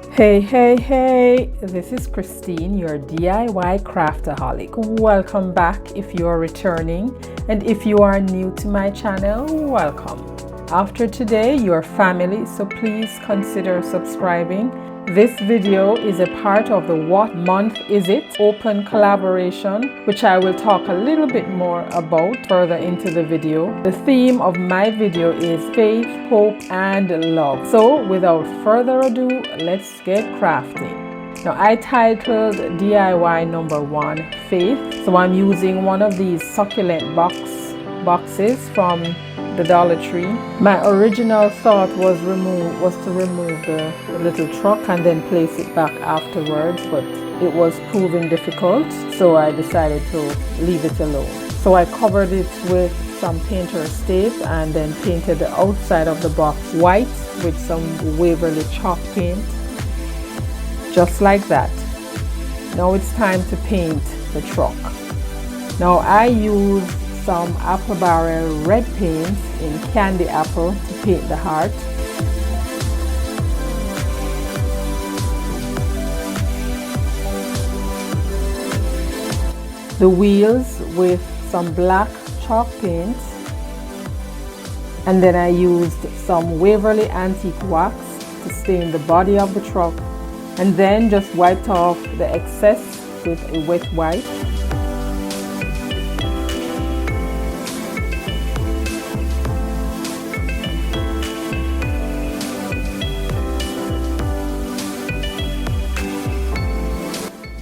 Hey, this is Christine, your DIY craftaholic. Welcome back if you are returning, and if you are new to my channel, welcome. After today, you are family, so please consider subscribing. This video is a part of the What Month Is It open collaboration, which I will talk a little bit more about further into the video. The theme of my video is faith, hope, and love. So without further ado, let's get crafting. Now I titled DIY number 1 Faith. So I'm using one of these succulent boxes from the Dollar Tree. My original thought was to remove the little truck and then place it back afterwards, but it was proving difficult, so I decided to leave it alone. So I covered it with some painter's tape and then painted the outside of the box white with some Waverly chalk paint, just like that. Now it's time to paint the truck. Now I use some apple barrel red paint in candy apple to paint the heart. The wheels with some black chalk paint, and then I used some Waverly antique wax to stain the body of the truck, and then just wiped off the excess with a wet wipe.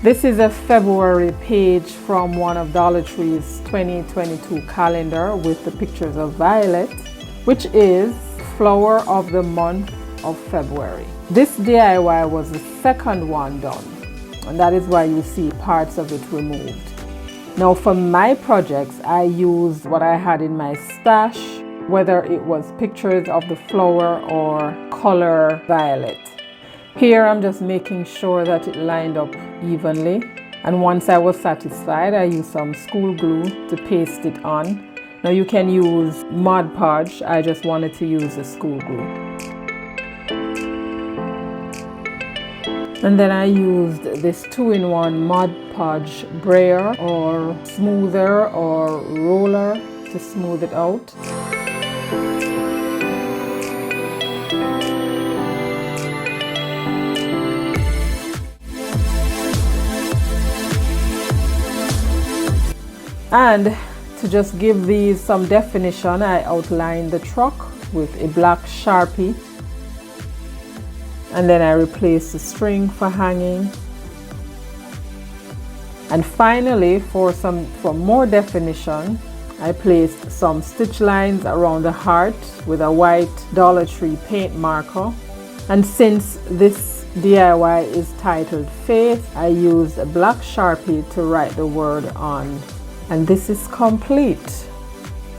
This is a February page from one of Dollar Tree's 2022 calendar with the pictures of Violet, which is flower of the month of February. This DIY was the second one done, and that is why you see parts of it removed. Now for my projects, I used what I had in my stash, whether it was pictures of the flower or color violet. Here I'm just making sure that it lined up evenly, and once I was satisfied, I used some school glue to paste it on. Now you can use Mod Podge, I just wanted to use the school glue. And then I used this 2-in-1 Mod Podge brayer or smoother or roller to smooth it out. And to just give these some definition, I outlined the truck with a black Sharpie, and then I replaced the string for hanging. And finally, for more definition, I placed some stitch lines around the heart with a white Dollar Tree paint marker. And since this DIY is titled Faith, I used a black Sharpie to write the word on. And this is complete.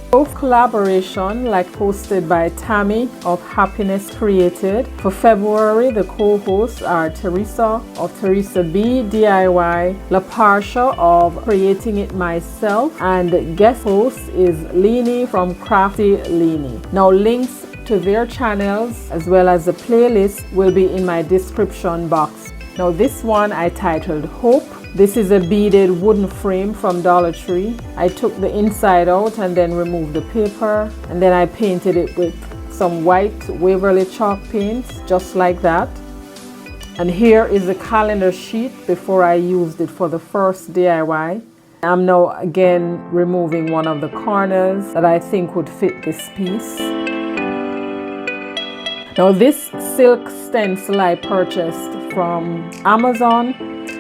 Both collaboration, like posted by Tammy of Happiness Created. For February, the co-hosts are Teresa of Teresa B DIY, La Parsha of Creating It Myself, and guest host is Leanie from Crafty Leanie. Now links to their channels as well as the playlist will be in my description box. Now this one I titled Hope. This is a beaded wooden frame from Dollar Tree. I took the inside out and then removed the paper, and then I painted it with some white Waverly chalk paint, just like that. And here is the calendar sheet before I used it for the first DIY. I'm now again removing one of the corners that I think would fit this piece. Now this silk stencil I purchased from Amazon.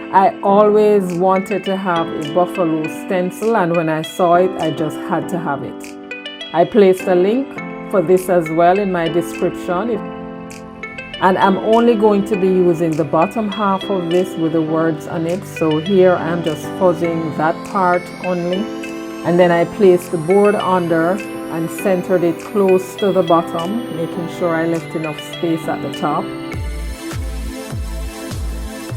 I always wanted to have a buffalo stencil, and when I saw it, I just had to have it. I placed a link for this as well in my description. And I'm only going to be using the bottom half of this with the words on it. So here I'm just fuzzing that part only. And then I placed the board under and centered it close to the bottom, making sure I left enough space at the top.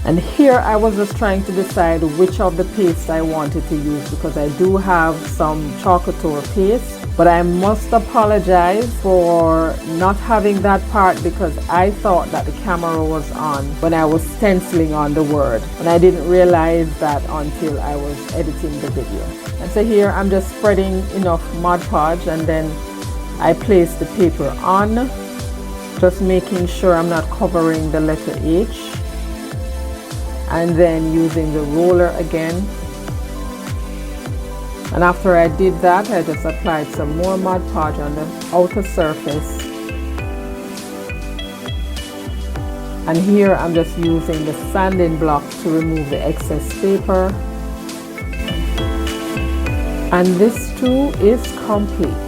And here I was just trying to decide which of the paste I wanted to use, because I do have some chocolate paste, But I must apologize for not having that part because I thought that the camera was on when I was stenciling on the word, and I didn't realize that until I was editing the video. And so here I'm just spreading enough Mod Podge, and then I place the paper on, just making sure I'm not covering the letter H, and then using the roller again. And after I did that, I just applied some more Mod Podge on the outer surface. And here I'm just using the sanding block to remove the excess paper. And this too is complete.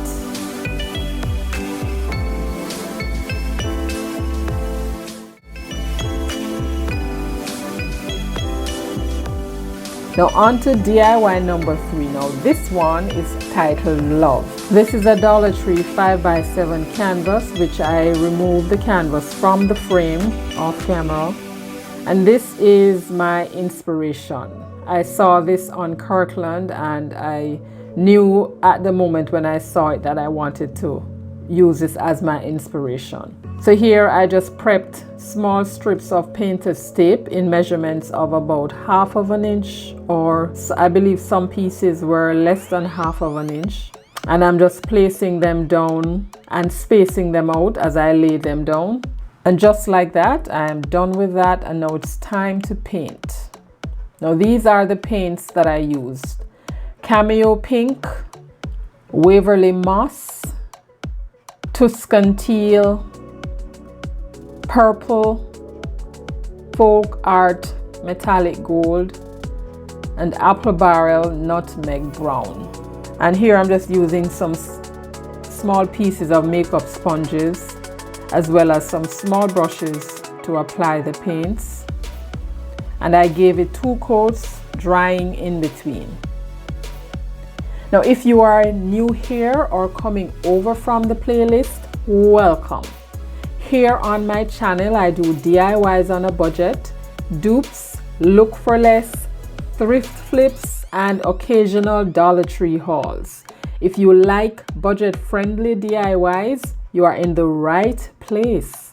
Now on to DIY number 3. Now this one is titled Love. This is a Dollar Tree 5x7 canvas, which I removed the canvas from the frame off camera. And this is my inspiration. I saw this on Kirkland, and I knew at the moment when I saw it that I wanted to use this as my inspiration. So here I just prepped small strips of painter's tape in measurements of about 1/2 inch, or I believe some pieces were less than 1/2 inch. And I'm just placing them down and spacing them out as I lay them down. And just like that, I'm done with that, and now it's time to paint. Now these are the paints that I used: Cameo Pink, Waverly Moss, Tuscan Teal, Purple, Folk Art Metallic Gold, and Apple Barrel Nutmeg Brown. And here I'm just using some small pieces of makeup sponges, as well as some small brushes to apply the paints. And I gave it 2 coats, drying in between. Now if you are new here or coming over from the playlist, welcome. Here on my channel, I do DIYs on a budget, dupes, look for less, thrift flips, and occasional Dollar Tree hauls. If you like budget-friendly DIYs, you are in the right place.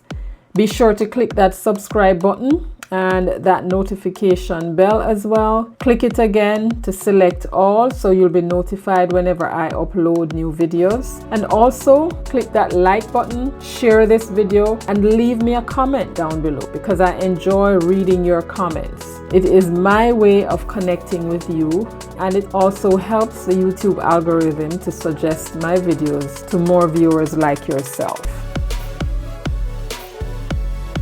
Be sure to click that subscribe button and that notification bell as well. Click it again to select all, so you'll be notified whenever I upload new videos. And also click that like button, share this video, and leave me a comment down below, because I enjoy reading your comments. It is my way of connecting with you, and it also helps the YouTube algorithm to suggest my videos to more viewers like yourself.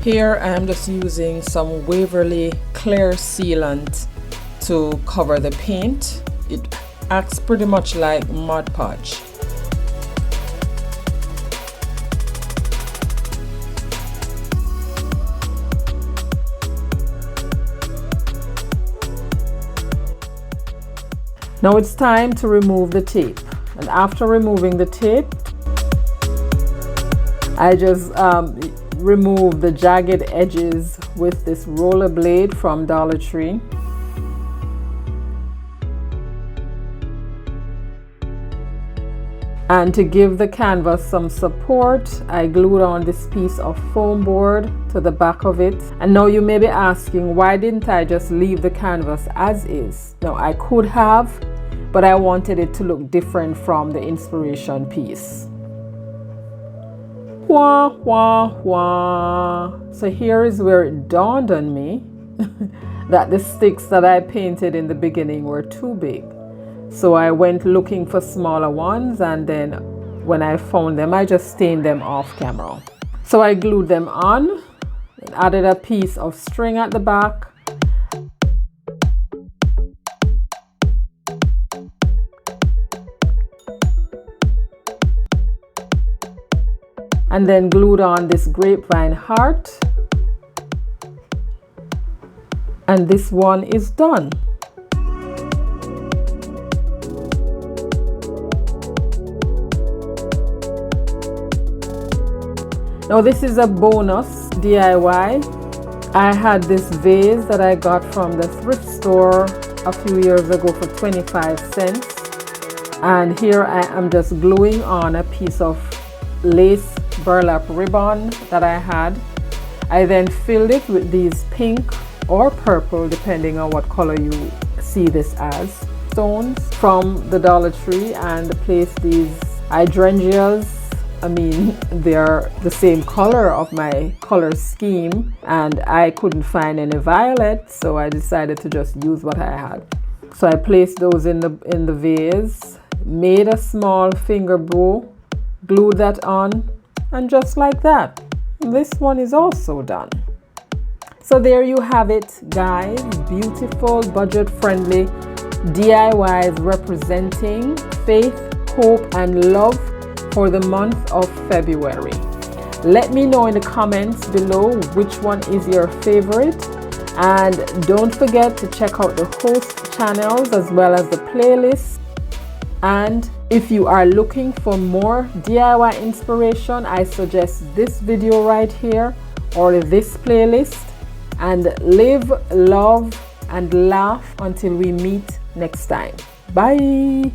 Here I am just using some Waverly clear sealant to cover the paint. It acts pretty much like Mod Podge. Now it's time to remove the tape. And after removing the tape, I just remove the jagged edges with this roller blade from Dollar Tree. And to give the canvas some support, I glued on this piece of foam board to the back of it. And now you may be asking, why didn't I just leave the canvas as is? Now I could have, but I wanted it to look different from the inspiration piece. Wah, wah, wah. So here is where it dawned on me that the sticks that I painted in the beginning were too big. So I went looking for smaller ones, and then when I found them, I just stained them off camera. So I glued them on, and added a piece of string at the back, and then glued on this grapevine heart, and this one is done. Now this is a bonus DIY. I had this vase that I got from the thrift store a few years ago for 25 cents. And here I am just gluing on a piece of lace burlap ribbon that I had. I then filled it with these pink or purple, depending on what color you see this as, stones from the Dollar Tree, and placed these hydrangeas. I mean, they're the same color of my color scheme, and I couldn't find any violet, so I decided to just use what I had. So I placed those in the vase, made a small finger bow, glued that on, and just like that, this one is also done. So there you have it, guys. Beautiful, budget-friendly DIYs representing faith, hope, and love for the month of February. Let me know in the comments below which one is your favorite, and don't forget to check out the host channels as well as the playlist. And if you are looking for more DIY inspiration, I suggest this video right here or this playlist. And live, love, and laugh until we meet next time. Bye.